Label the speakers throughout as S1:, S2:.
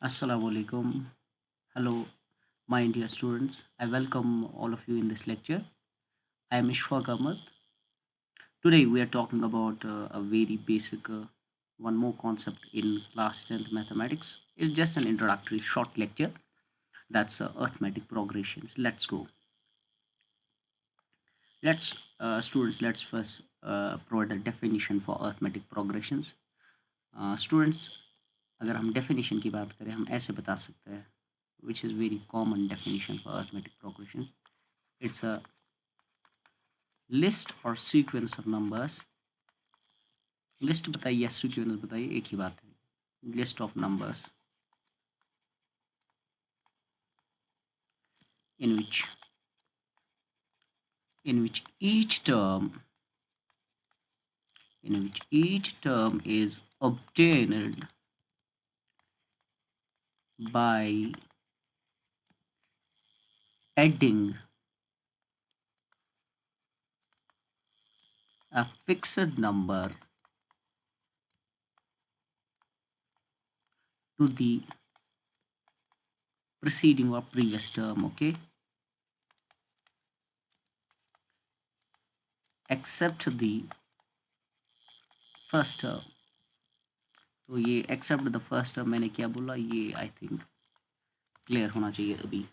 S1: Assalamu alaikum. Hello, my dear students. I welcome all of you in this lecture. I am Ishfaq Ahmed. Today we are talking about a very basic one more concept in class 10th mathematics. It's just an introductory short lecture. That's arithmetic progressions. Let's go. Let's students. Let's first provide a definition for arithmetic progressions. Students, अगर हम definition की बात करें हम ऐसे बता सकते हैं which is very common definition for arithmetic progression. It's a list or sequence of numbers. List बताइए या sequence बताइए एक ही बात है. List of numbers in which in which each term is obtained by adding a fixed number to the preceding or previous term. Okay, except the first term. तो ये accept the first term मैंने क्या बोला, ये I think clear होना चाहिए अभी.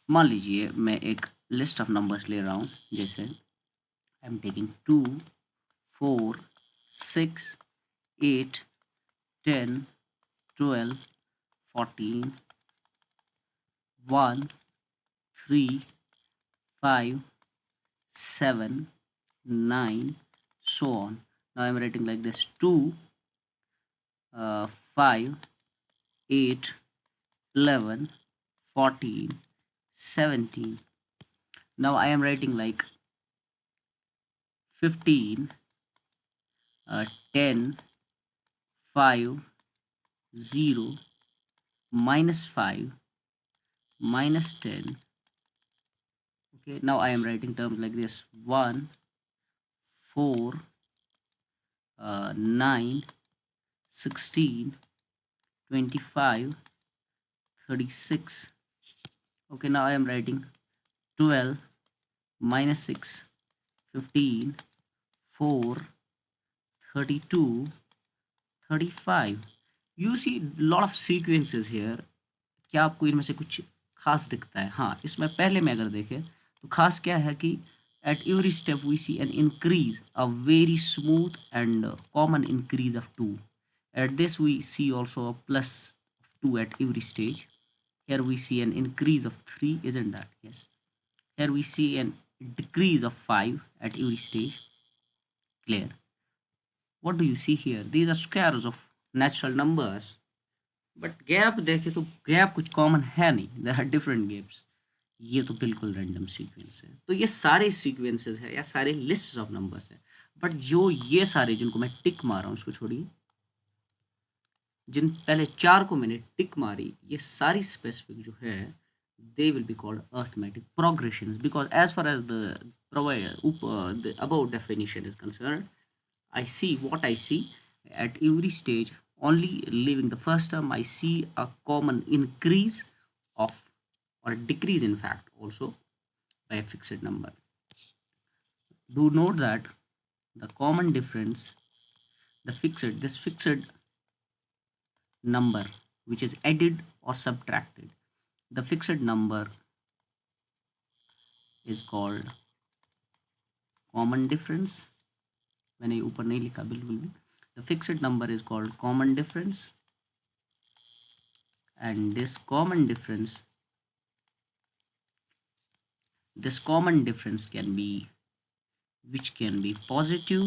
S1: मान लीजिए मैं एक लिस्ट ऑफ नंबर्स ले रहा हूँ, जैसे I am taking 2, 4, 6, 8, 10, 12, 14, 1, 3, 5, 7, 9, so on. Now I am writing like this: 2, 5, 8, 11, 14, 17. Now I am writing like 15, 10, 5, 0, -5, -10. Okay, now I am writing terms like this: 1, 4, 9, 16, 25, 36. Okay, now I am writing 12, -6, 15, 4, 32, 35. You see lot of sequences here. क्या आपको इनमें से कुछ खास दिखता है? हाँ, इसमें पहले में अगर देखें तो खास क्या है कि at every step we see an increase, a very smooth and common increase of 2. At this we see also a plus of 2 at every stage. Here we see an increase of 3, isn't that? Yes. Here we see an decrease of 5 at every stage. Clear? What do you see here? These are squares of natural numbers. But gap देखे तो gap कुछ common है नहीं, there are different gaps. ये तो बिल्कुल random sequence है. तो ये सारे सीक्वेंसेस है या सारे लिस्ट ऑफ नंबर्स है. बट जो ये सारे जिनको मैं टिक मार रहा हूँ, उसको छोड़िए, जिन पहले 4 को मैंने टिक मारी, ये सारी स्पेसिफिक जो है they will be called arithmetic progressions, because as far as the above definition is concerned, I see what I see at every stage. Only leaving the first term, I see a common increase of, or decrease in fact also, by a fixed number. Do note that the common difference, this fixed number which is added or subtracted, the fixed number is called common difference. मैंने ऊपर नहीं लिखा बिल्कुल भी. The fixed number is called common difference, and this common difference can be, which can be positive,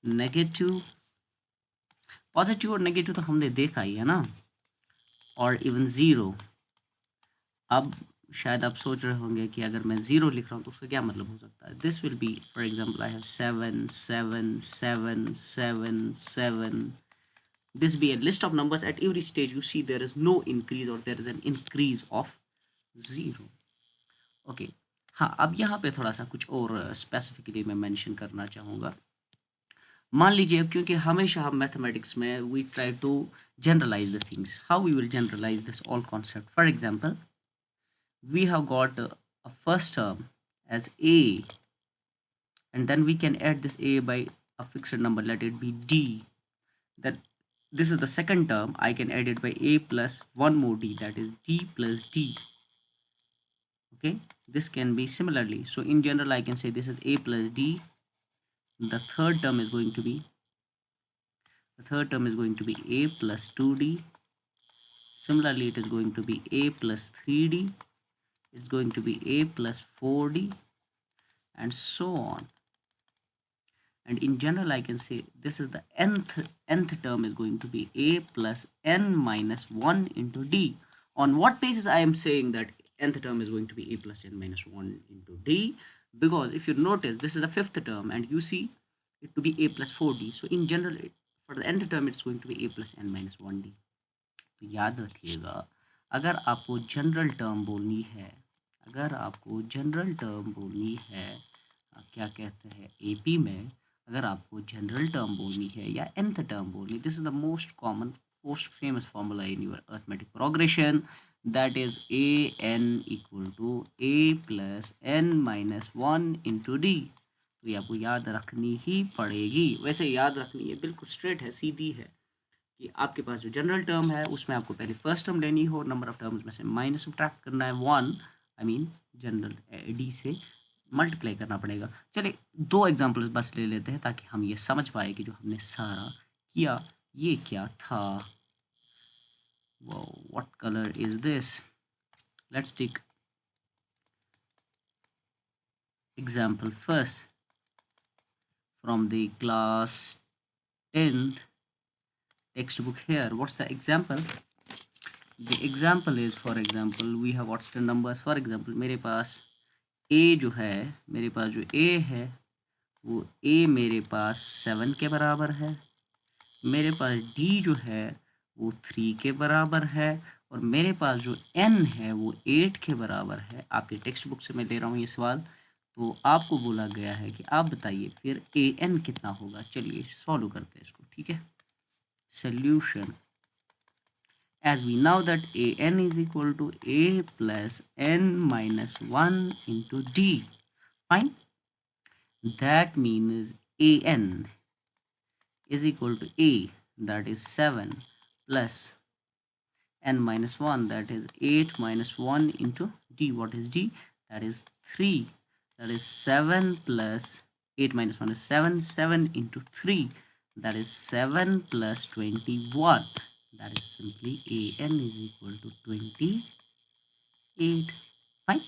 S1: negative. Positive और negative तो हमने देखा ही है ना, और इवन ज़ीरो. अब शायद आप सोच रहे होंगे कि अगर मैं ज़ीरो लिख रहा हूँ तो उसका क्या मतलब हो सकता है. This will be, for example, I have 7, 7, 7, 7, 7. This be a list of numbers. At every stage you see there is no increase or there is an increase of 0. Okay. हाँ, अब यहाँ पे थोड़ा सा कुछ और स्पेसिफिकली मैं मेंशन करना चाहूँगा. मान लीजिए, क्योंकि हमेशा हम मैथमेटिक्स में we try to generalise the things, how we will generalise this all concept. For example, we have got a first term as a, and then we can add this a by a fixed number, let it be d. That this is the second term, I can add it by a plus one more d, that is d plus d. Okay, this can be similarly, so in general I can say this is a plus d. The third term is going to be a plus 2d. Similarly, it is going to be a plus 3d. It's going to be a plus 4d, and so on. And in general I can say this is the nth term is going to be a plus n minus 1 into d. On what basis I am saying that nth term is going to be a plus n minus 1 into d? Because if you notice, this is the fifth term and you see it to be a plus 4d, so in general for the nth term it's going to be a plus n minus 1d. तो याद रखिएगा, अगर आपको general term बोलनी है, अगर आपको general term बोलनी है, क्या कहते हैं एपी में, अगर आपको जनरल टर्म बोलनी है या nth टर्म बोलनी, this is the most common most famous formula in your arithmetic progression, that is a n equal to a plus n minus one into d. तो ये आपको याद रखनी ही पड़ेगी. वैसे याद रखनी है, बिल्कुल स्ट्रेट है, सीधी है, कि आपके पास जो जनरल टर्म है उसमें आपको पहले फर्स्ट टर्म लेनी हो, नंबर ऑफ टर्म्स में से माइनस सब्ट्रैक्ट करना है one, I mean general D से मल्टीप्लाई करना पड़ेगा. चलिए दो एग्जांपल्स बस ले लेते हैं ताकि हम ये समझ पाए कि जो हमने सारा किया ये क्या था. What colour is this? Let's take example first from the class 10th textbook here. What's the example? The example is, for example, we have what's the numbers. For example, मेरे पास a जो है, मेरे पास जो a है वो a मेरे पास 7 के बराबर है, मेरे पास d जो है वो 3 के बराबर है, और मेरे पास जो n है वो 8 के बराबर है. आपके टेक्स्ट बुक से मैं ले रहा हूँ ये सवाल. तो आपको बोला गया है कि आप बताइए फिर a n कितना होगा. चलिए सॉल्व करते हैं इसको. ठीक है, solution, as we know that a n is equal to a plus n minus 1 into d. Fine, that means a n is equal to a, that is 7, plus n minus 1, that is 8 minus 1 into d. What is d? That is 3, that is 7 plus 8 minus 1 is 7, 7 into 3, that is 7 plus 21, that is simply a n is equal to 28. Fine,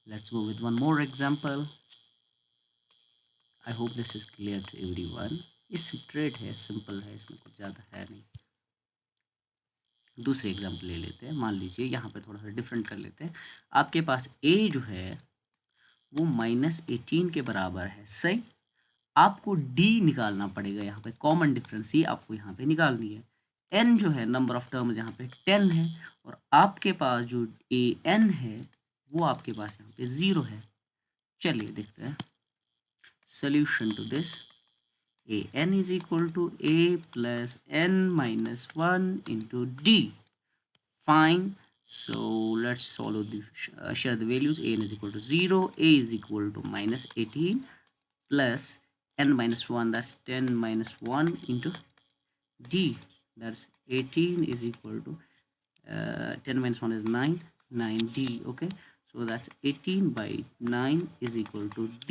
S1: let's go with one more example. I hope this is clear to everyone. ये straight है, simple है, इसमें कुछ ज़्यादा है नहीं. दूसरे example ले लेते हैं. मान लीजिए यहाँ पे थोड़ा सा डिफरेंट कर लेते हैं. आपके पास a जो है वो -18 के बराबर है. सही, आपको d निकालना पड़ेगा. यहाँ पे कॉमन डिफरेंस ही आपको यहाँ पे निकालनी है. n जो है, नंबर ऑफ टर्म्स यहाँ पे 10 है, और आपके पास जो a n है वो आपके पास यहाँ पे 0 है. चलिए देखते हैं solution to this. a n is equal to a plus n minus 1 into d. Fine, so let's solve the share the values. A n is equal to 0, a is equal to -18 plus n minus 1, that's 10 minus 1 into d, that's 18 is equal to 10 minus 1 is 9, 9d. Okay, so that's 18 by 9 is equal to d.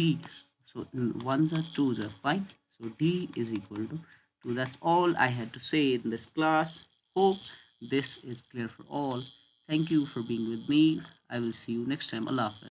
S1: So ones are twos are 5, so d is equal to 2. That's all I had to say in this class. Hope this is clear for all. Thank you for being with me. I will see you next time. Allah Hafiz.